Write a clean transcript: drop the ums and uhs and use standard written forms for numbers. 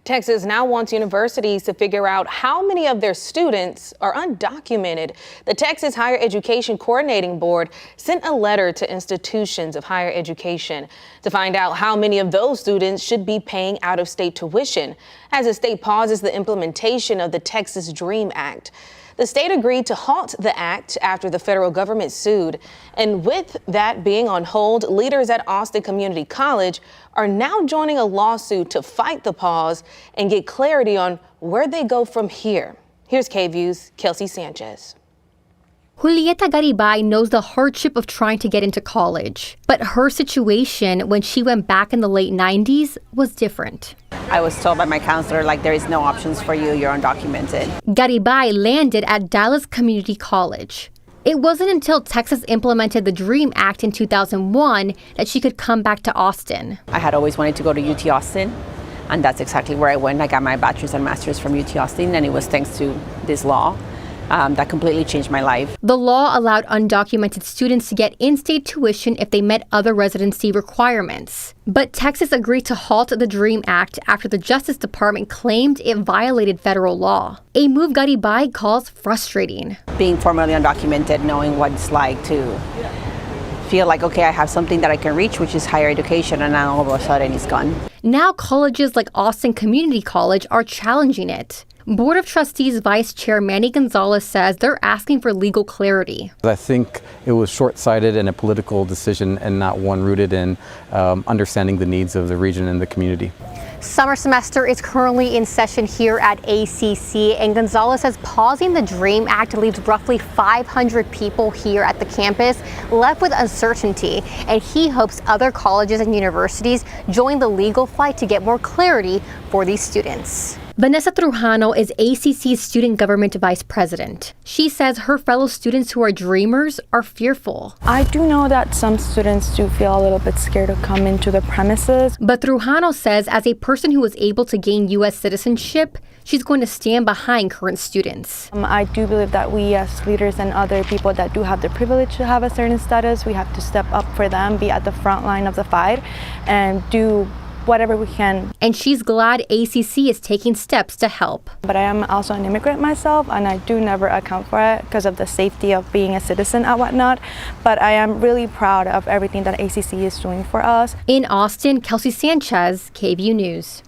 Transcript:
Texas now wants universities to figure out how many of their students are undocumented. The Texas Higher Education Coordinating Board sent a letter to institutions of higher education to find out how many of those students should be paying out-of-state tuition as the state pauses the implementation of the Texas DREAM Act. The state agreed to halt the act after the federal government sued. And with that being on hold, leaders at Austin Community College are now joining a lawsuit to fight the pause and get clarity on where they go from here. Here's KVUE's Kelsey Sanchez. Julieta Garibay knows the hardship of trying to get into college, but her situation when she went back in the late 90s was different. I was told by my counselor, there is no options for you, you're undocumented. Garibay landed at Dallas Community College. It wasn't until Texas implemented the DREAM Act in 2001 that she could come back to Austin. I had always wanted to go to UT Austin, and that's exactly where I went. I got my bachelor's and master's from UT Austin, and it was thanks to this law. That completely changed my life. The law allowed undocumented students to get in-state tuition if they met other residency requirements. But Texas agreed to halt the DREAM Act after the Justice Department claimed it violated federal law, a move Garibay calls frustrating. Being formerly undocumented, knowing what it's like to feel like, okay, I have something that I can reach, which is higher education, and now all of a sudden it's gone. Now colleges like Austin Community College are challenging it. Board of Trustees Vice Chair Manny Gonzalez says they're asking for legal clarity. I think it was short-sighted and a political decision and not one rooted in understanding the needs of the region and the community. Summer semester is currently in session here at ACC, and Gonzalez says pausing the DREAM Act leaves roughly 500 people here at the campus left with uncertainty, and he hopes other colleges and universities join the legal fight to get more clarity for these students. Vanessa Trujano is ACC's Student Government Vice President. She says her fellow students who are dreamers are fearful. I do know that some students do feel a little bit scared to come into the premises. But Trujano says as a person who was able to gain U.S. citizenship, she's going to stand behind current students. I do believe that we as leaders and other people that do have the privilege to have a certain status, we have to step up for them, be at the front line of the fight, and do whatever we can. And she's glad ACC is taking steps to help. But I am also an immigrant myself, and I do never account for it because of the safety of being a citizen and whatnot. But I am really proud of everything that ACC is doing for us. In Austin, Kelsey Sanchez, KVUE News.